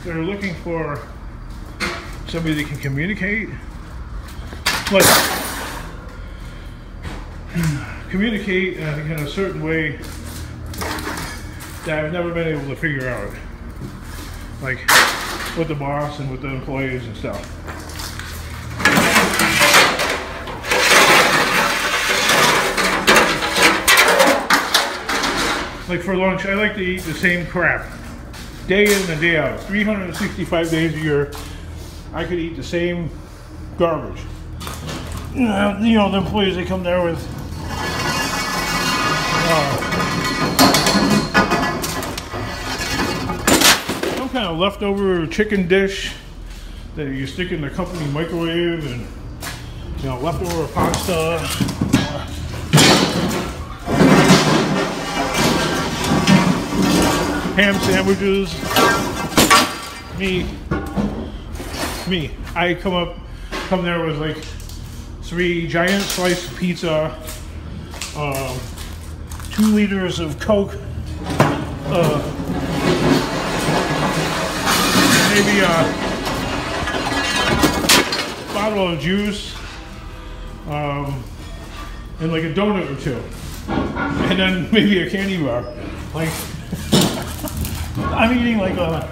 They're looking for somebody that can communicate. Like, communicate in a certain way that I've never been able to figure out, like with the boss and with the employees and stuff. Like for lunch, I like to eat the same crap day in and day out. 365 days a year, I could eat the same garbage. You know, the employees, they come there with some kind of leftover chicken dish that you stick in the company microwave, and you know, leftover pasta. Ham sandwiches. Me. I come there with like 3 giant sliced pizza, 2 liters of Coke, maybe a bottle of juice, and like a donut or 2, and then maybe a candy bar. Like I'm eating like a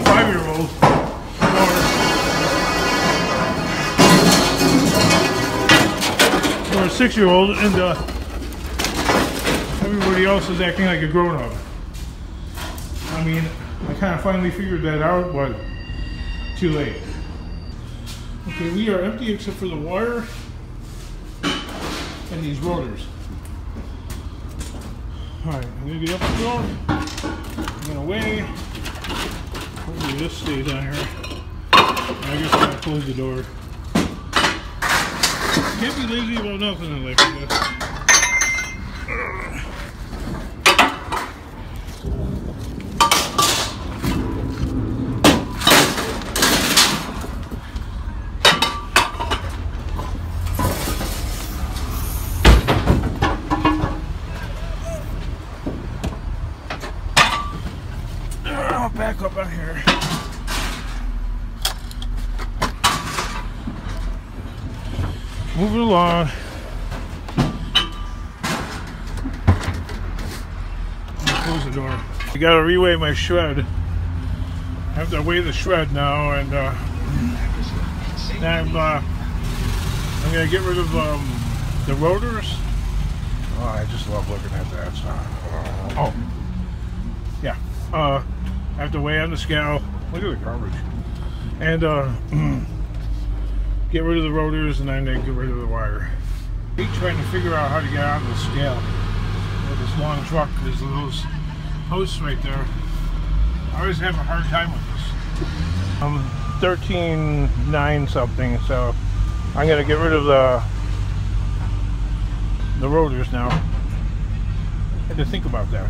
5-year-old or a 6-year-old, and everybody else is acting like a grown-up. I mean, I kind of finally figured that out, but too late. Okay, we are empty except for the wire and these rotors. Alright, I'm going to get up the door. I'm going to weigh. Hopefully this stays on here. I guess I'm going to close the door. Can't be lazy about nothing in life, I guess. Back up on here. Moving along. Close the door. I gotta reweigh my shred. I have to weigh the shred now, and I'm gonna get rid of the rotors. Oh, I just love looking at that. Oh, yeah. I have to weigh on the scale. Look at the garbage. And get rid of the rotors, and then get rid of the wire. I'm trying to figure out how to get on the scale with this long truck. There's those posts right there. I always have a hard time with this. I'm 13.9 something, so I'm gonna get rid of the rotors now. I had to think about that.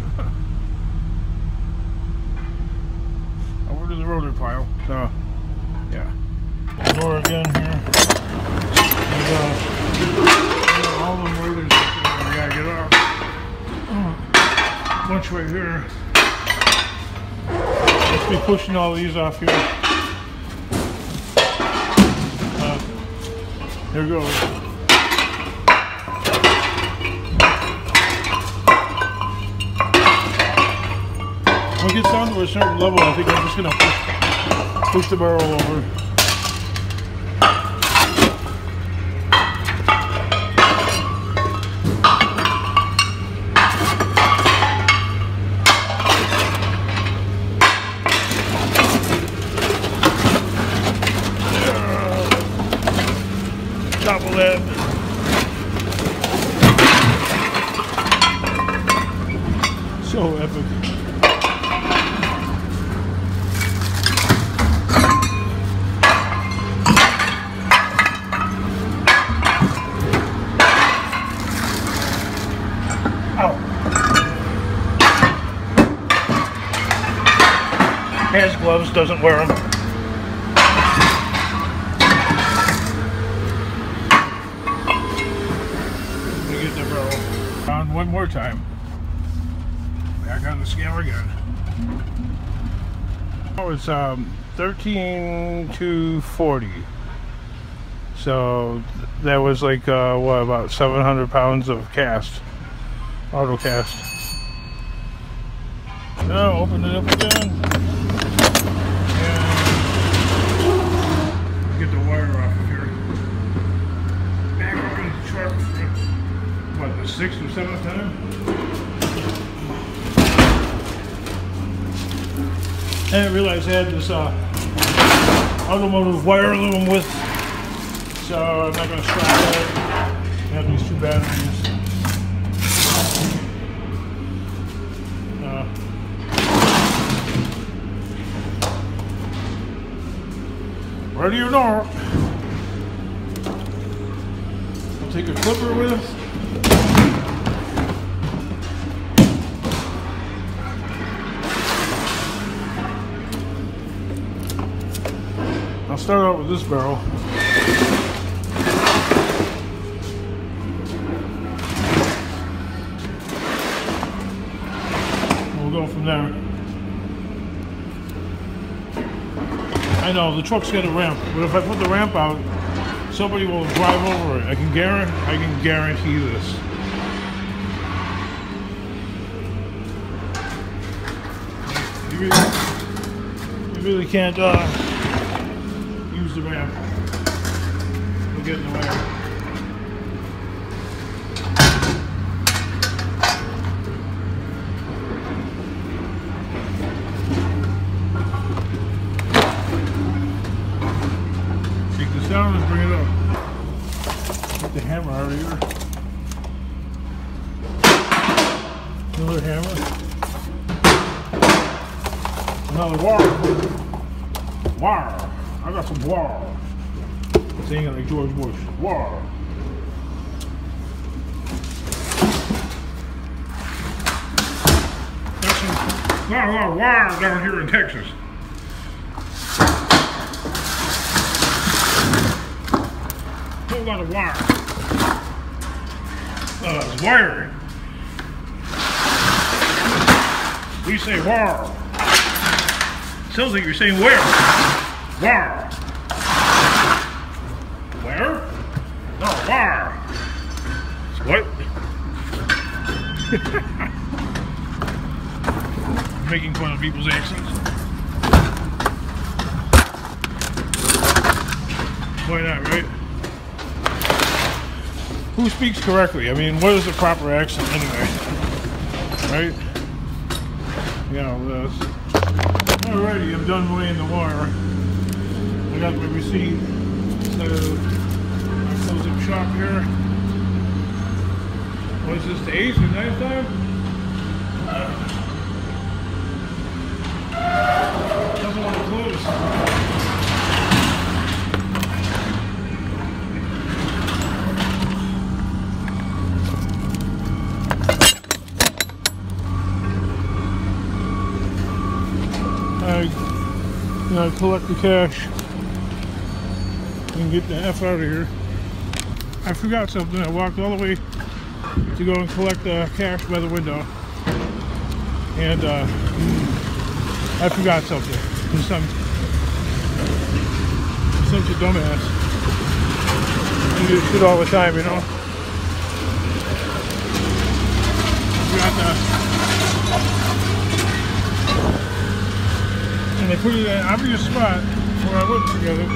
Over to the rotor pile. So, yeah. Door again here. And, all the rotors I gotta get off. Bunch right here. Let's be pushing all these off here. There we go. When it gets down to a certain level, I think I'm just gonna push the barrel over. Double that. So epic. Has gloves, doesn't wear them. Let me get the barrel on one more time. Back on the scale again. Oh, it's 13 to 40. So that was like what, about 700 pounds of cast, auto cast. Now open it up again and get the wire off of here. Back over to the truck for what, the 6th or 7th time? I didn't realize I had this automotive wire loom with, so I'm not going to strap it. I have these 2 batteries. Ready or not, I'll take a clipper with. I'll start out with this barrel. We'll go from there. I know the truck's got a ramp, but if I put the ramp out, somebody will drive over it. I can guarantee this. You really can't use the ramp. It'll get in the way. Down and bring it up. Get the hammer out of here. Another hammer. Another wire. Wire. I got some wire. Saying it like George Bush. Wire. Got a lot of wire down here in Texas. A lot of wire. It's wiring. We say wire. Sounds like you're saying where? Wire. Where? No, wire. What? Making fun of people's accents. Why not, right? Who speaks correctly? I mean, what is the proper accent anyway? Right? Yeah, this. Alrighty, I'm done weighing the wire. I got my receipt. So, I'll close up shop here. What is this, the 8th or 9th time? Doesn't want to close. I collect the cash and get the F out of here. I forgot something. I walked all the way to go and collect the cash by the window, and I forgot something. I'm such a dumbass. I do this shit all the time, you know. Forgot that. And they put it in an obvious spot where I wouldn't forget it.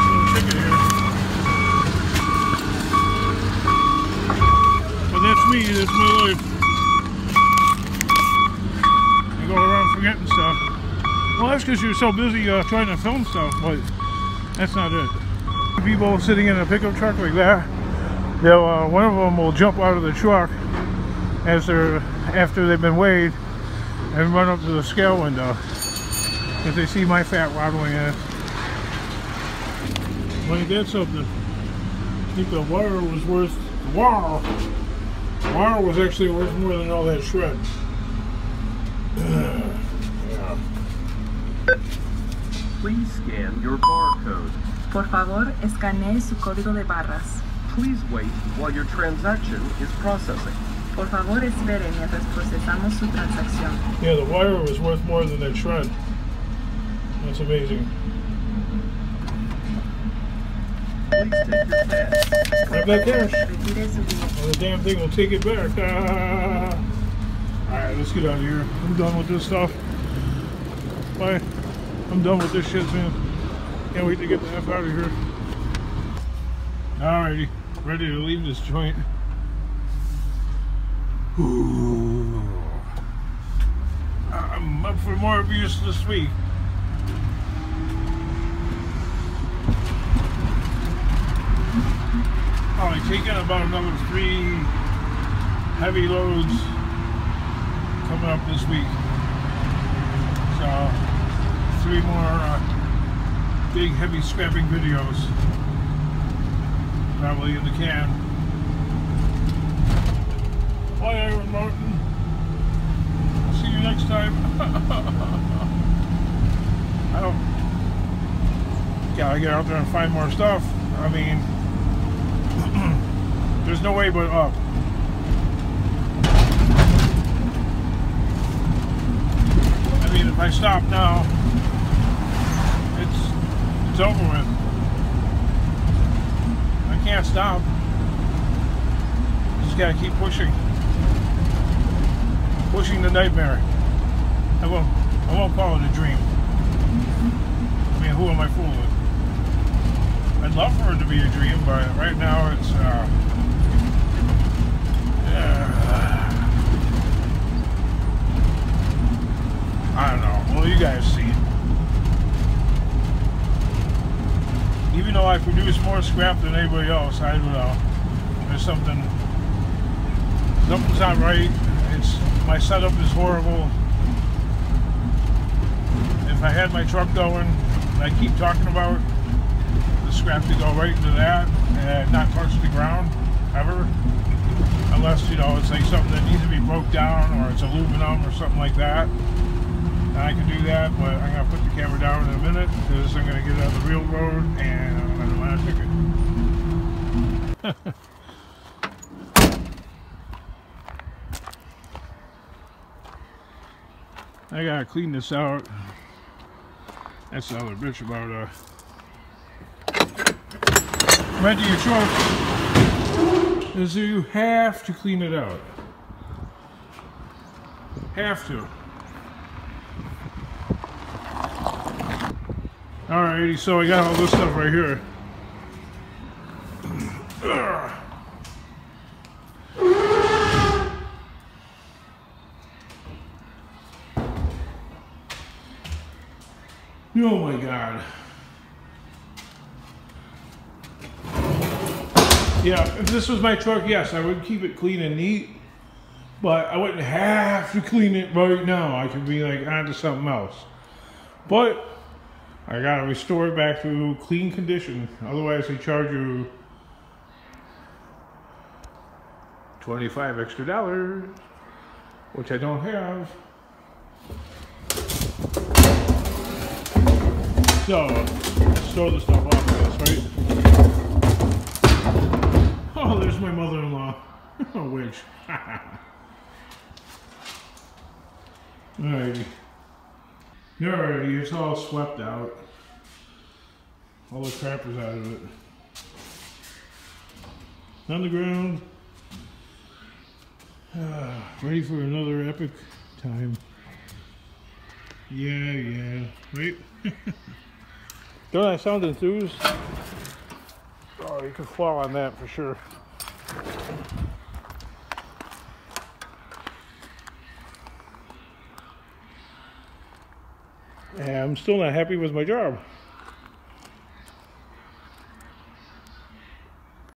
Little chicken here. But that's me, that's my life. I go around forgetting stuff. Well, that's because you're so busy trying to film stuff, but that's not it. People sitting in a pickup truck like that, they'll, one of them will jump out of the truck after they've been weighed, and run up to the scale window because they see my fat waddling ass. Like that's something. I think the wire was worth. Wire was actually worth more than all that shred. Yeah. Please scan your barcode. Por favor, escanee su código de barras. Please wait while your transaction is processing. Por favor, espere mientras procesamos su transacción. Yeah, the wire was worth more than that shred. That's amazing. Please take your cash. Grab that cash. Retire su billete. Well, the damn thing will take it back. Alright, let's get out of here. I'm done with this stuff. Bye. I'm done with this shit, man. Can't wait to get the F out of here. Alrighty, ready to leave this joint. Ooh. I'm up for more abuse this week. Probably taking about another 3 heavy loads coming up this week. So 3 more big heavy scrapping videos probably in the can. Bye, Aaron Martin. I'll see you next time. I don't gotta get out there and find more stuff. I mean, there's no way but up. I mean, if I stop now, it's over with. I can't stop. Just gotta keep pushing. Pushing the nightmare. I won't call it a dream. I mean, who am I fooling? I'd love for it to be a dream, but right now it's I don't know. Well, you guys see it. Even though I produce more scrap than anybody else, I don't know. There's something's not right. My setup is horrible. If I had my truck going, and I keep talking about the scrap to go right into that and not touch the ground ever, unless, you know, it's like something that needs to be broke down or it's aluminum or something like that. And I can do that, but I'm gonna put the camera down in a minute because I'm gonna get on the real road and I'm gonna buy a ticket. I gotta clean this out. That's the other bitch about renting your truck, is you have to clean it out. Have to. Alrighty, so I got all this stuff right here. Oh my God. Yeah, if this was my truck, yes, I would keep it clean and neat, but I wouldn't have to clean it right now. I could be like onto something else. But I gotta restore it back to clean condition. Otherwise they charge you $25 extra, which I don't have. So, let's throw the stuff off of this, right? Oh, there's my mother-in-law. Oh, witch. Alrighty. Alrighty, it's all swept out. All the crap is out of it. On the ground. Ready for another epic time. Yeah. Wait. Don't I sound enthused? Oh, you can fall on that for sure. Yeah, I'm still not happy with my job.